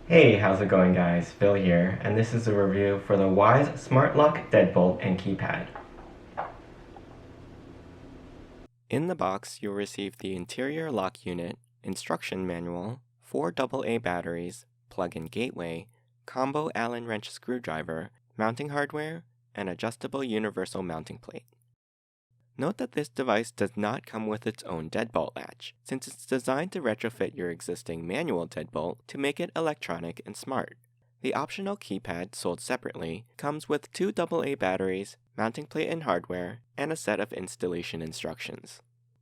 Hey, how's it going guys? Phil here, and this is a review for the Wyze Smart Lock Deadbolt and Keypad. In the box, you'll receive the interior lock unit, instruction manual, 4 AA batteries, plug-in gateway, combo Allen wrench screwdriver, mounting hardware, and adjustable universal mounting plate. Note that this device does not come with its own deadbolt latch, since it's designed to retrofit your existing manual deadbolt to make it electronic and smart. The optional keypad, sold separately, comes with 2 AA batteries, mounting plate and hardware, and a set of installation instructions.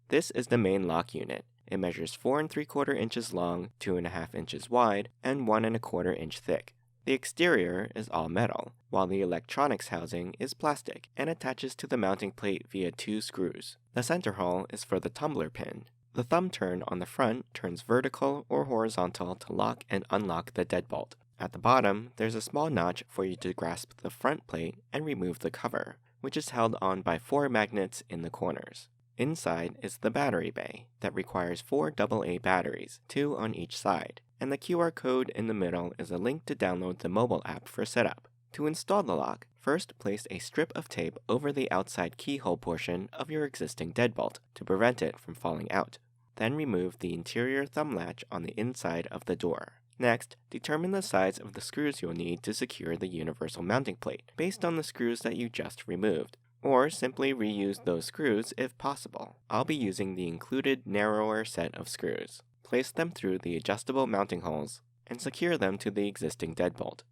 This is the main lock unit. It measures 4 3/4 inches long, 2.5 inches wide, and 1 1/4 inch thick. The exterior is all metal, while the electronics housing is plastic and attaches to the mounting plate via 2 screws. The center hole is for the tumbler pin. The thumb turn on the front turns vertical or horizontal to lock and unlock the deadbolt. At the bottom, there's a small notch for you to grasp the front plate and remove the cover, which is held on by 4 magnets in the corners. Inside is the battery bay that requires 4 AA batteries, 2 on each side, and the QR code in the middle is a link to download the mobile app for setup. To install the lock, first place a strip of tape over the outside keyhole portion of your existing deadbolt to prevent it from falling out. Then remove the interior thumb latch on the inside of the door. Next, determine the size of the screws you'll need to secure the universal mounting plate based on the screws that you just removed, or simply reuse those screws if possible. I'll be using the included narrower set of screws. Place them through the adjustable mounting holes and secure them to the existing deadbolt.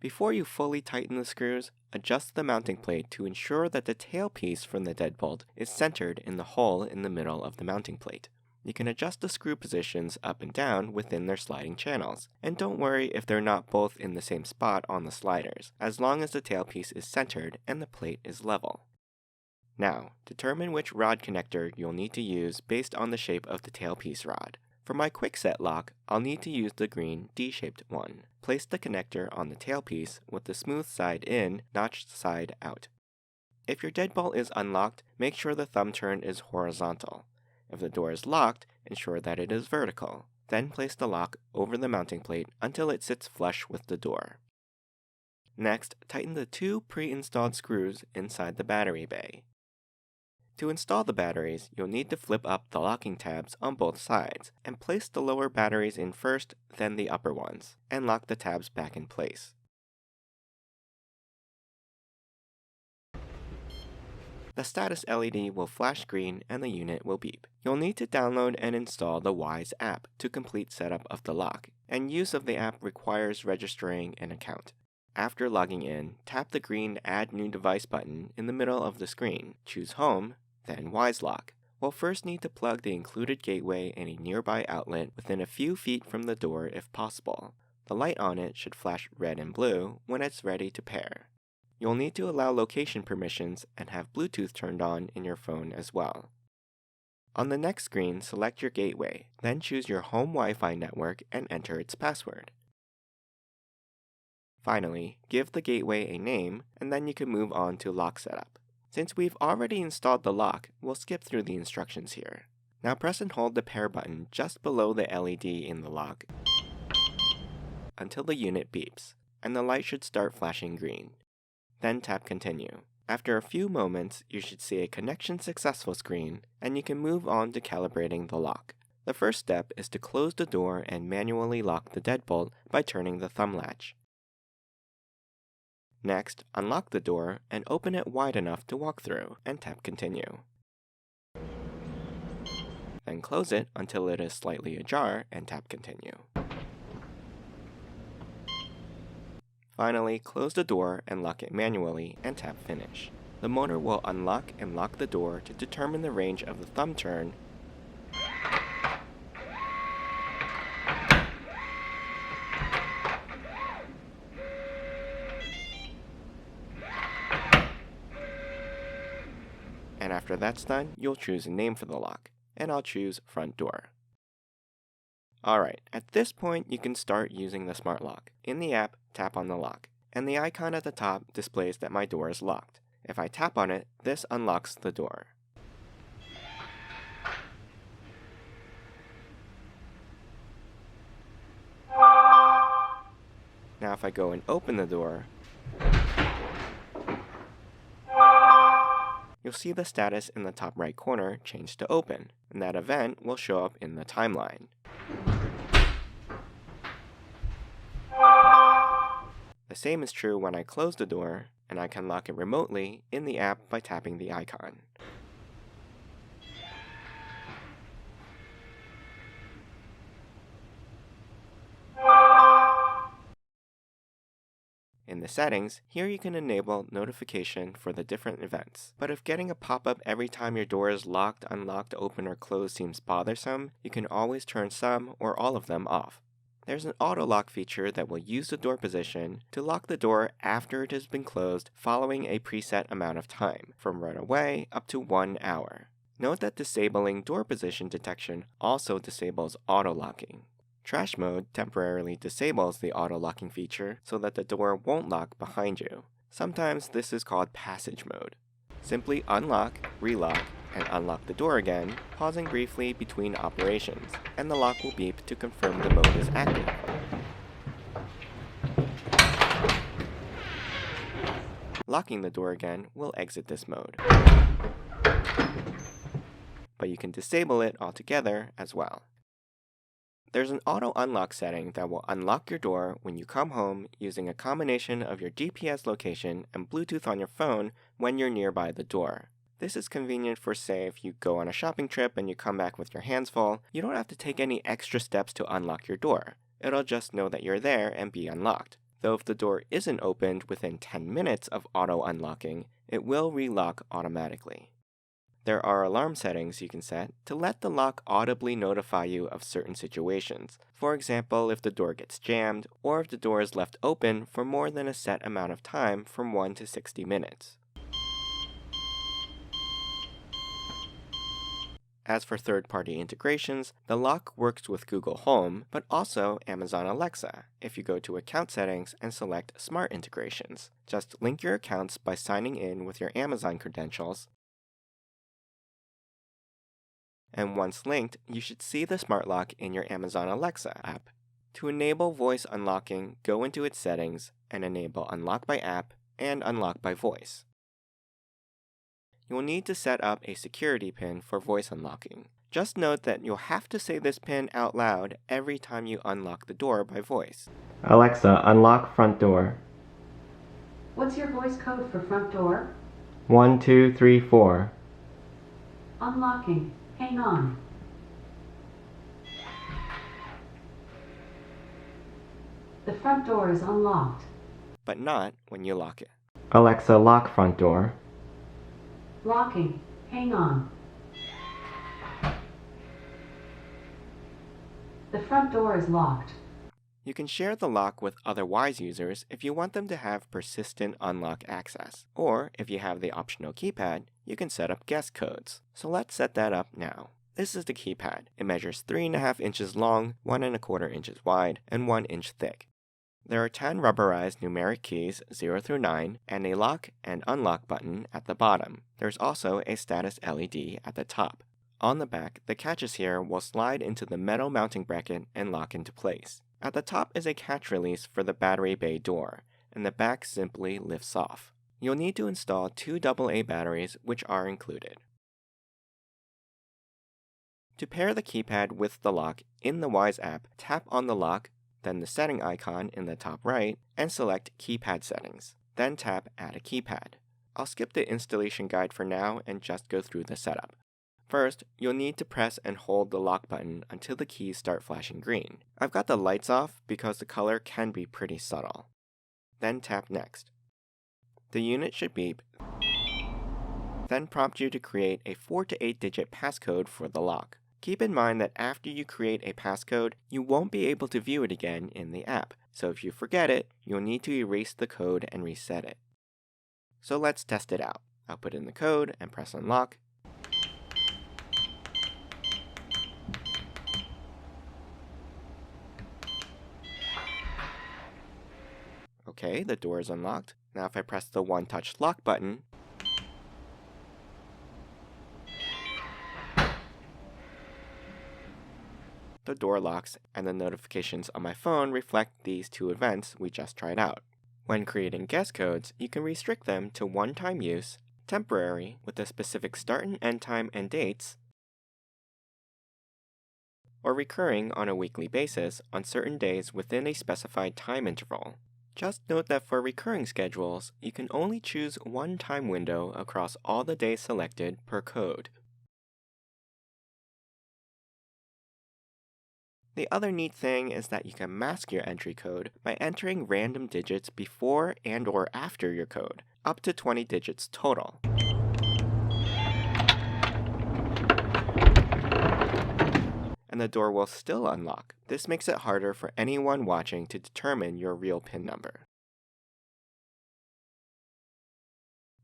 Before you fully tighten the screws, adjust the mounting plate to ensure that the tailpiece from the deadbolt is centered in the hole in the middle of the mounting plate. You can adjust the screw positions up and down within their sliding channels, and don't worry if they're not both in the same spot on the sliders, as long as the tailpiece is centered and the plate is level. Now, determine which rod connector you'll need to use based on the shape of the tailpiece rod. For my quickset lock, I'll need to use the green D-shaped one. Place the connector on the tailpiece with the smooth side in, notched side out. If your deadbolt is unlocked, make sure the thumb turn is horizontal. If the door is locked, ensure that it is vertical. Then place the lock over the mounting plate until it sits flush with the door. Next, tighten the 2 pre-installed screws inside the battery bay. To install the batteries, you'll need to flip up the locking tabs on both sides, and place the lower batteries in first, then the upper ones, and lock the tabs back in place. The status LED will flash green and the unit will beep. You'll need to download and install the Wyze app to complete setup of the lock, and use of the app requires registering an account. After logging in, tap the green Add New Device button in the middle of the screen, choose Home, then Wyze Lock. We'll first need to plug the included gateway in a nearby outlet within a few feet from the door if possible. The light on it should flash red and blue when it's ready to pair. You'll need to allow location permissions and have Bluetooth turned on in your phone as well. On the next screen, select your gateway, then choose your home Wi-Fi network and enter its password. Finally, give the gateway a name, and then you can move on to lock setup. Since we've already installed the lock, we'll skip through the instructions here. Now press and hold the pair button just below the LED in the lock until the unit beeps, and the light should start flashing green. Then tap Continue. After a few moments, you should see a Connection Successful screen, and you can move on to calibrating the lock. The first step is to close the door and manually lock the deadbolt by turning the thumb latch. Next, unlock the door and open it wide enough to walk through, and tap Continue. Then close it until it is slightly ajar and tap Continue. Finally, close the door and lock it manually and tap Finish. The motor will unlock and lock the door to determine the range of the thumb turn and after that's done, you'll choose a name for the lock, and I'll choose Front Door. Alright, at this point you can start using the smart lock. In the app, tap on the lock, and the icon at the top displays that my door is locked. If I tap on it, this unlocks the door. if I go and open the door, you'll see the status in the top right corner change to open, and that event will show up in the timeline. The same is true when I close the door, and I can lock it remotely in the app by tapping the icon. In the settings, here you can enable notification for the different events. But if getting a pop-up every time your door is locked, unlocked, open, or closed seems bothersome, you can always turn some or all of them off. There's an auto lock feature that will use the door position to lock the door after it has been closed following a preset amount of time, from right away up to 1 hour. Note that disabling door position detection also disables auto locking. Trash mode temporarily disables the auto-locking feature so that the door won't lock behind you. Sometimes this is called passage mode. Simply unlock, relock, and unlock the door again, pausing briefly between operations, and the lock will beep to confirm the mode is active. Locking the door again will exit this mode. But you can disable it altogether as well. There's an auto unlock setting that will unlock your door when you come home using a combination of your GPS location and Bluetooth on your phone when you're nearby the door. This is convenient for, say, if you go on a shopping trip and you come back with your hands full, you don't have to take any extra steps to unlock your door. It'll just know that you're there and be unlocked. Though if the door isn't opened within 10 minutes of auto unlocking, it will relock automatically. There are alarm settings you can set to let the lock audibly notify you of certain situations. For example, if the door gets jammed, or if the door is left open for more than a set amount of time from 1 to 60 minutes. As for third-party integrations, the lock works with Google Home, but also Amazon Alexa if you go to Account Settings and select Smart Integrations. Just link your accounts by signing in with your Amazon credentials, and once linked, you should see the smart lock in your Amazon Alexa app. To enable voice unlocking, go into its settings and enable Unlock by App and Unlock by Voice. You will need to set up a security pin for voice unlocking. Just note that you'll have to say this pin out loud every time you unlock the door by voice. Alexa, unlock front door. What's your voice code for front door? 1, 2, 3, 4. Unlocking. Hang on. The front door is unlocked. But not when you lock it. Alexa, lock front door. Locking. Hang on. The front door is locked. You can share the lock with other Wyze users if you want them to have persistent unlock access. Or, if you have the optional keypad, you can set up guest codes. So let's set that up now. This is the keypad. It measures 3.5 inches long, 1.25 inches wide, and 1 inch thick. There are 10 rubberized numeric keys, 0 through 9, and a lock and unlock button at the bottom. There's also a status LED at the top. On the back, the catches here will slide into the metal mounting bracket and lock into place. At the top is a catch release for the battery bay door, and the back simply lifts off. You'll need to install 2 AA batteries, which are included. To pair the keypad with the lock in the Wyze app, tap on the lock, then the setting icon in the top right, and select Keypad Settings. Then tap Add a Keypad. I'll skip the installation guide for now and just go through the setup. First, you'll need to press and hold the lock button until the keys start flashing green. I've got the lights off because the color can be pretty subtle. Then tap Next. The unit should beep, then prompt you to create a 4 to 8 digit passcode for the lock. Keep in mind that after you create a passcode, you won't be able to view it again in the app, so if you forget it, you'll need to erase the code and reset it. So let's test it out. I'll put in the code and press unlock. Okay, the door is unlocked. Now if I press the one-touch lock button, the door locks, and the notifications on my phone reflect these two events we just tried out. When creating guest codes, you can restrict them to one-time use, temporary with a specific start and end time and dates, or recurring on a weekly basis on certain days within a specified time interval. Just note that for recurring schedules, you can only choose one time window across all the days selected per code. The other neat thing is that you can mask your entry code by entering random digits before and/or after your code, up to 20 digits total. And the door will still unlock. This makes it harder for anyone watching to determine your real PIN number.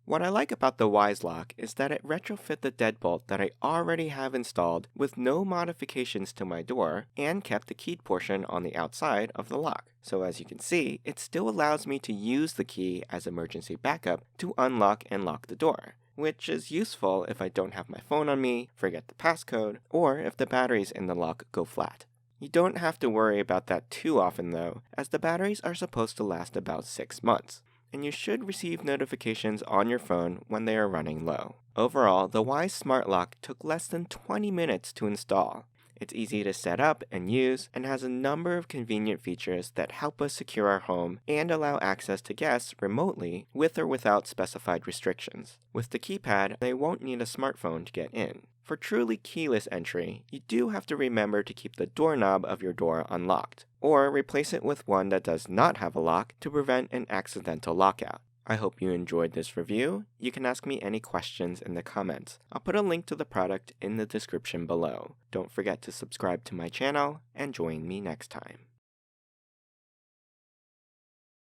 What I like about the Wyze lock is that it retrofit the deadbolt that I already have installed with no modifications to my door and kept the keyed portion on the outside of the lock. So as you can see, it still allows me to use the key as emergency backup to unlock and lock the door, which is useful if I don't have my phone on me, forget the passcode, or if the batteries in the lock go flat. You don't have to worry about that too often though, as the batteries are supposed to last about 6 months. And you should receive notifications on your phone when they are running low. Overall, the Wyze Smart Lock took less than 20 minutes to install. It's easy to set up and use, and has a number of convenient features that help us secure our home and allow access to guests remotely with or without specified restrictions. With the keypad, they won't need a smartphone to get in. For truly keyless entry, you do have to remember to keep the doorknob of your door unlocked, or replace it with one that does not have a lock to prevent an accidental lockout. I hope you enjoyed this review. You can ask me any questions in the comments. I'll put a link to the product in the description below. Don't forget to subscribe to my channel and join me next time.